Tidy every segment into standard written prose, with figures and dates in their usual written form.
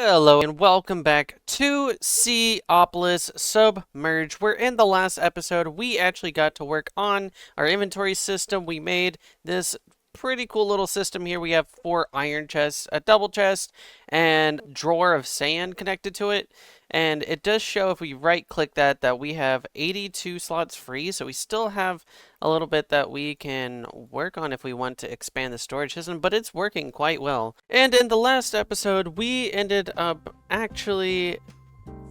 Hello and welcome back to Seaopolis Submerge. We're in the last episode. We actually got to work on our inventory system. We made this pretty cool little system here. We have 4 iron chests, a double chest, and drawer of sand connected to it. And it does show if we right click that we have 82 slots free. So we still have a little bit that we can work on if we want to expand the storage system, but it's working quite well. And in the last episode, we ended up actually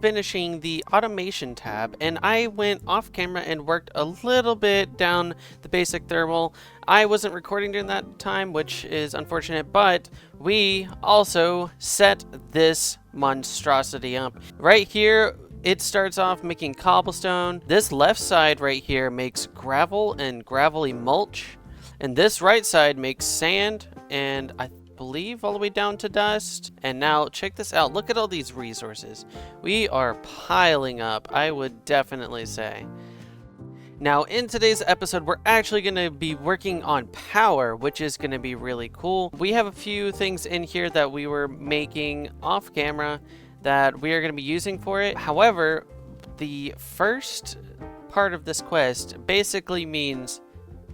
finishing the automation tab, and I went off camera and worked a little bit down the basic thermal. I wasn't recording during that time, which is unfortunate, but we also set this monstrosity up. Right here, it starts off making cobblestone. This left side right here makes gravel and gravelly mulch, and this right side makes sand and I believe all the way down to dust. And now check this out. Look at all these resources. We are piling up, I would definitely say. Now in today's episode, we're actually going to be working on power, which is going to be really cool. We have a few things in here that we were making off camera that we are going to be using for it. However, the first part of this quest basically means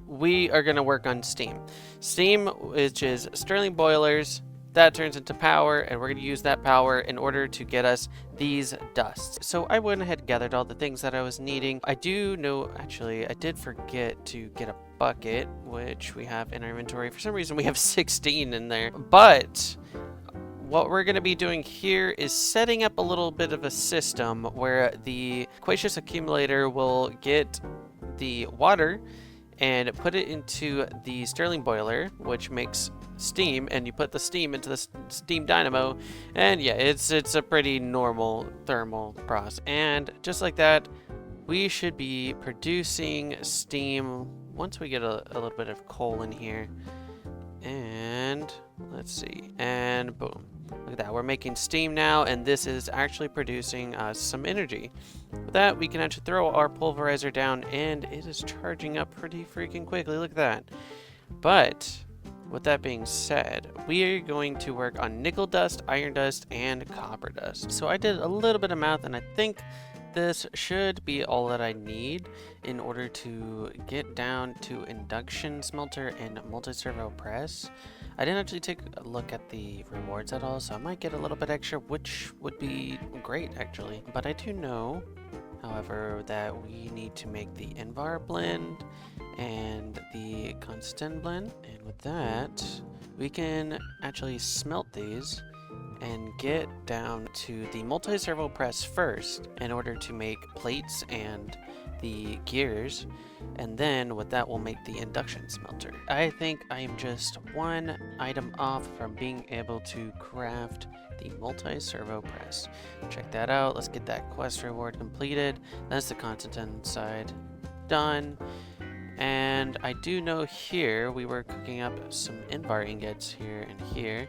we are going to work on steam. Steam, which is Stirling boilers, that turns into power, and we're going to use that power in order to get us these dusts. So I went ahead and gathered all the things that I was needing. I do know, actually, I did forget to get a bucket, which we have in our inventory. For some reason, we have 16 in there. But what we're going to be doing here is setting up a little bit of a system where the Aquacious accumulator will get the water and put it into the Stirling boiler, which makes steam, and you put the steam into the steam dynamo, and yeah, it's a pretty normal thermal process. And just like that, we should be producing steam once we get a little bit of coal in here. And let's see, and boom, look at that, we're making steam now, and this is actually producing us some energy. With that, we can actually throw our pulverizer down, and it is charging up pretty freaking quickly. Look at that. But with that being said, we are going to work on nickel dust, iron dust, and copper dust. So I did a little bit of math, and I think this should be all that I need in order to get down to induction smelter and multi-servo press. I didn't actually take a look at the rewards at all, so I might get a little bit extra, which would be great actually. But I do know, however, that we need to make the Invar blend and the Constant blend. And with that, we can actually smelt these and get down to the multi-servo press first in order to make plates and the gears, and then with that we'll make the induction smelter. I think I am just one item off from being able to craft the multi-servo press. Check that out. Let's get that quest reward completed. That's the Constantin side done. And I do know here we were cooking up some Invar ingots here and here,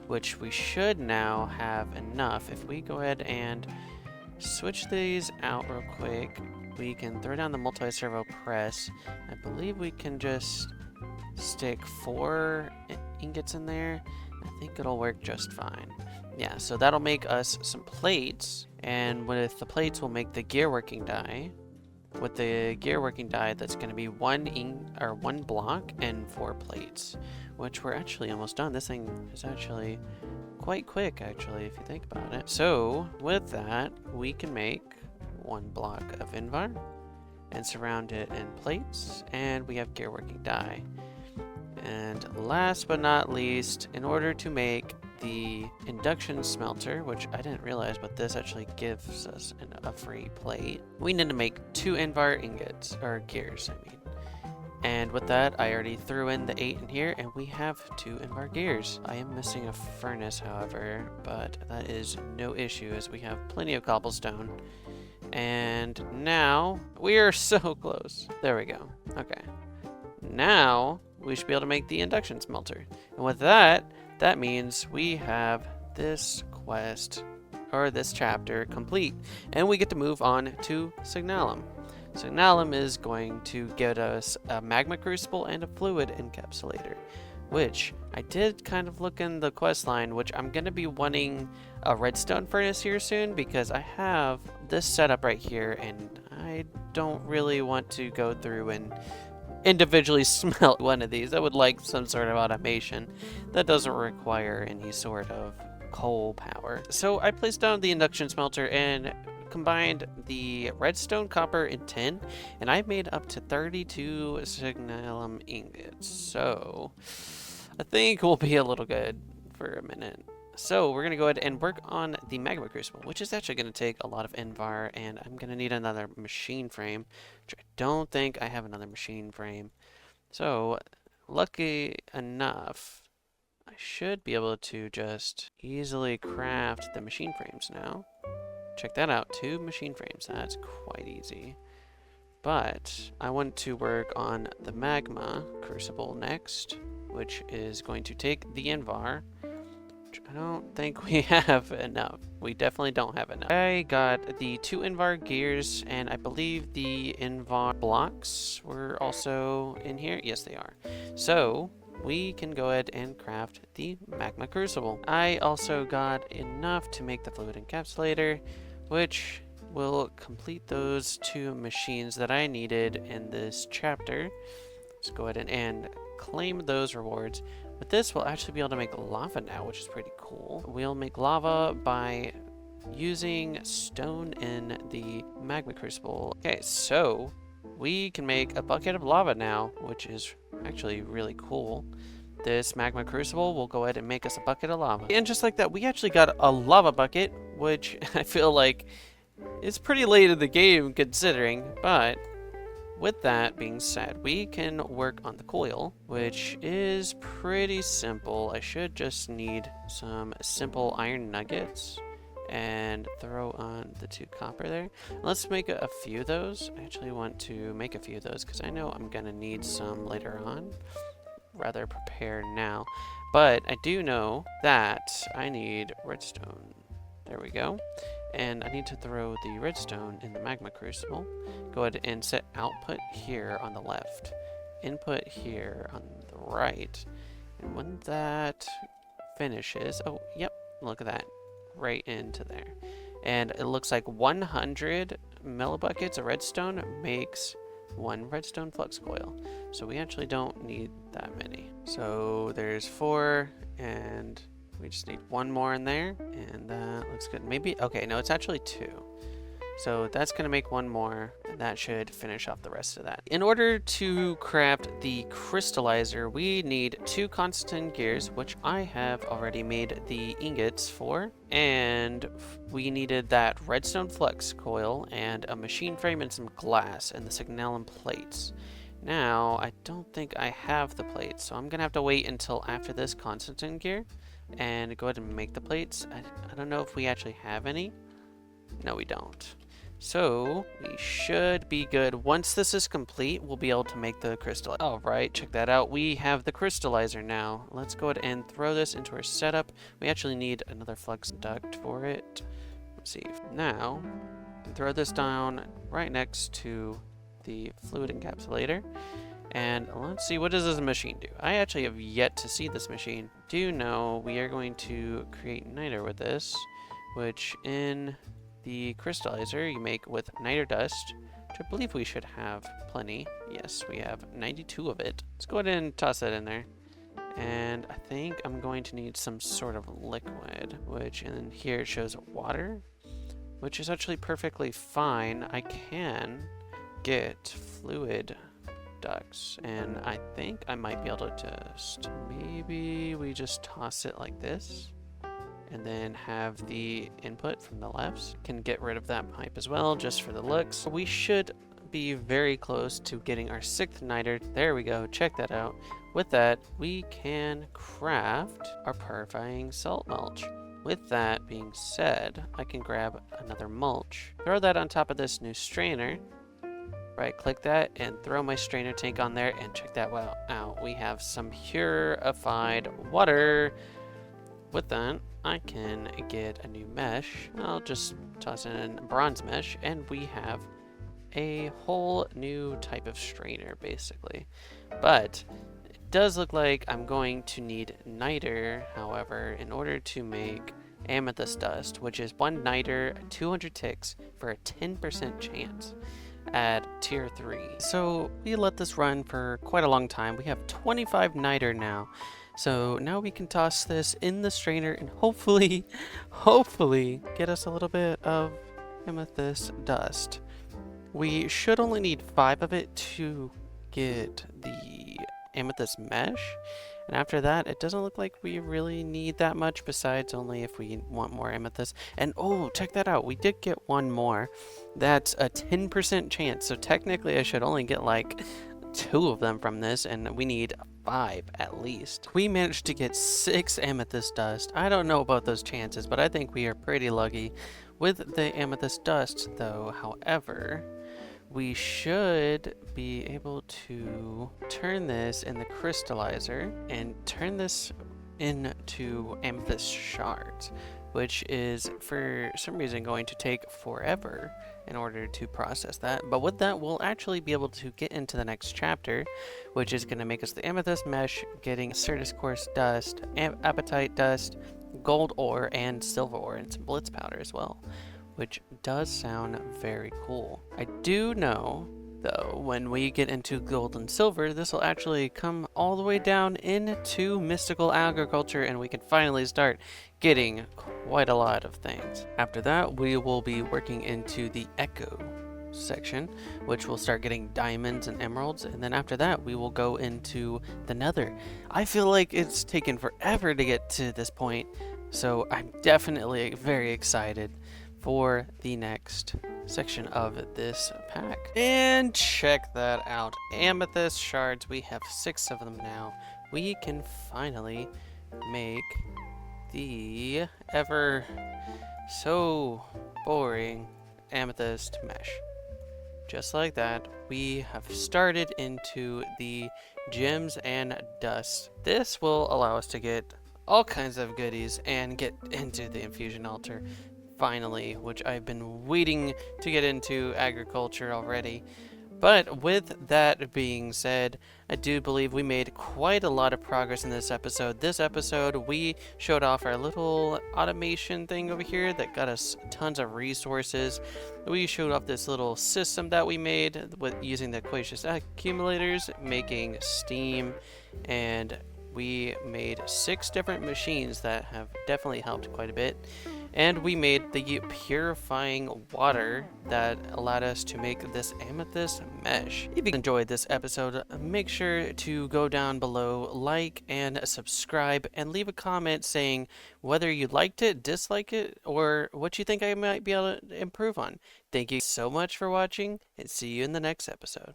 which we should now have enough. If we go ahead and switch these out real quick, we can throw down the multi-servo press. I believe we can just stick 4 ingots in there. I think it'll work just fine. Yeah, so that'll make us some plates, and with the plates we'll make the gear working die. With the gear working die, that's going to be 1 block and 4 plates, which we're actually almost done. This thing is actually quite quick, actually, if you think about it. So with that, we can make 1 block of Invar and surround it in plates, and we have gear working die. And last but not least, in order to make the induction smelter, which I didn't realize, but this actually gives us a free plate, we need to make 2 Invar ingots, or gears, I mean. And with that, I already threw in the 8 in here, and we have 2 Invar gears. I am missing a furnace, however, but that is no issue as we have plenty of cobblestone. And now, we are so close. There we go. Okay. Now, we should be able to make the induction smelter. And with that, that means we have this quest, or this chapter, complete. And we get to move on to Signalum. Signalum is going to get us a magma crucible and a fluid encapsulator, which I did kind of look in the quest line, which I'm going to be wanting a redstone furnace here soon because I have this setup right here and I don't really want to go through and individually smelt one of these. I would like some sort of automation that doesn't require any sort of coal power. So I placed down the induction smelter and combined the redstone, copper, and tin, and I made up to 32 signalum ingots. So I think we'll be a little good for a minute. So we're going to go ahead and work on the magma crucible, which is actually going to take a lot of Invar, and I'm going to need another machine frame, which I don't think I have another machine frame. So lucky enough, I should be able to just easily craft the machine frames now. Check that out, 2 machine frames. That's quite easy. But I want to work on the magma crucible next, which is going to take the Invar. I don't think we have enough. We definitely don't have enough. I got the 2 Invar gears, and I believe the Invar blocks were also in here. Yes, they are. So we can go ahead and craft the magma crucible. I also got enough to make the fluid encapsulator, which will complete those 2 machines that I needed in this chapter. Let's go ahead and claim those rewards. With this, we'll actually be able to make lava now, which is pretty cool. We'll make lava by using stone in the magma crucible. Okay, so we can make a bucket of lava now, which is actually really cool. This magma crucible will go ahead and make us a bucket of lava. And just like that, we actually got a lava bucket, which I feel like is pretty late in the game considering, but with that being said, we can work on the coil, which is pretty simple. I should just need some simple iron nuggets and throw on the 2 copper there. Let's make a few of those. I actually want to make a few of those because I know I'm going to need some later on. Rather prepare now. But I do know that I need redstone. There we go. And I need to throw the redstone in the magma crucible. Go ahead and set output here on the left, input here on the right. And when that finishes, oh, yep, look at that, right into there. And it looks like 100 millibuckets of redstone makes 1 redstone flux coil. So we actually don't need that many. So there's 4, and we just need 1 more in there, and that looks good. Maybe, okay, no, it's actually 2. So that's going to make 1 more, and that should finish off the rest of that. In order to craft the crystallizer, we need 2 constant gears, which I have already made the ingots for, and we needed that redstone flux coil and a machine frame and some glass and the signalum plates. Now, I don't think I have the plates, so I'm going to have to wait until after this constant gear and go ahead and make the plates. I don't know if we actually have any. No, we don't. So we should be good. Once this is complete, we'll be able to make the crystallizer. All right, check that out. We have the crystallizer now. Let's go ahead and throw this into our setup. We actually need another flux duct for it. Let's see. Now, throw this down right next to the fluid encapsulator. And let's see, what does this machine do? I actually have yet to see this machine. Do know we are going to create niter with this, which in the crystallizer you make with niter dust, which I believe we should have plenty. Yes, we have 92 of it. Let's go ahead and toss that in there. And I think I'm going to need some sort of liquid, which, and then here it shows water, which is actually perfectly fine. I can get fluid ducts, and I think I might be able to just, maybe we just toss it like this and then have the input from the left. Can get rid of that pipe as well just for the looks. We should be very close to getting our 6th niter. There we go, check that out. With that, we can craft our purifying salt mulch. With that being said, I can grab another mulch, throw that on top of this new strainer, right click that and throw my strainer tank on there, and check that out. We have some purified water. With that, I can get a new mesh. I'll just toss in a bronze mesh, and we have a whole new type of strainer basically. But it does look like I'm going to need niter, however, in order to make amethyst dust, which is 1 niter, 200 ticks for a 10% chance at tier 3. So we let this run for quite a long time. We have 25 niter now. So now we can toss this in the strainer and hopefully get us a little bit of amethyst dust. We should only need 5 of it to get the amethyst mesh. And after that, it doesn't look like we really need that much, besides only if we want more amethyst. And oh, check that out. We did get 1 more. That's a 10% chance. So technically I should only get like 2 of them from this, and we need 5 at least. We managed to get 6 amethyst dust. I don't know about those chances, but I think we are pretty lucky with the amethyst dust though. However, we should be able to turn this in the crystallizer and turn this into amethyst shards, which is for some reason going to take forever in order to process that. But with that, we'll actually be able to get into the next chapter, which is going to make us the amethyst mesh, getting Certus Course dust, apatite dust, gold ore, and silver ore, and some blitz powder as well, which does sound very cool. I do know, though, when we get into gold and silver, this will actually come all the way down into mystical agriculture, and we can finally start getting quite a lot of things. After that, we will be working into the echo section, which will start getting diamonds and emeralds, and then after that we will go into the nether. I feel like it's taken forever to get to this point, so I'm definitely very excited for the next section of this pack. And check that out, amethyst shards. We have 6 of them now. We can finally make the ever so boring amethyst mesh. Just like that, we have started into the gems and dust. This will allow us to get all kinds of goodies and get into the infusion altar finally, which I've been waiting to get into agriculture already. But with that being said, I do believe we made quite a lot of progress in this episode. This episode, we showed off our little automation thing over here that got us tons of resources. We showed off this little system that we made with using the Aquatius accumulators, making steam, and we made 6 different machines that have definitely helped quite a bit. And we made the purifying water that allowed us to make this amethyst mesh. If you enjoyed this episode, make sure to go down below, like and subscribe, and leave a comment saying whether you liked it, disliked it, or what you think I might be able to improve on. Thank you so much for watching, and see you in the next episode.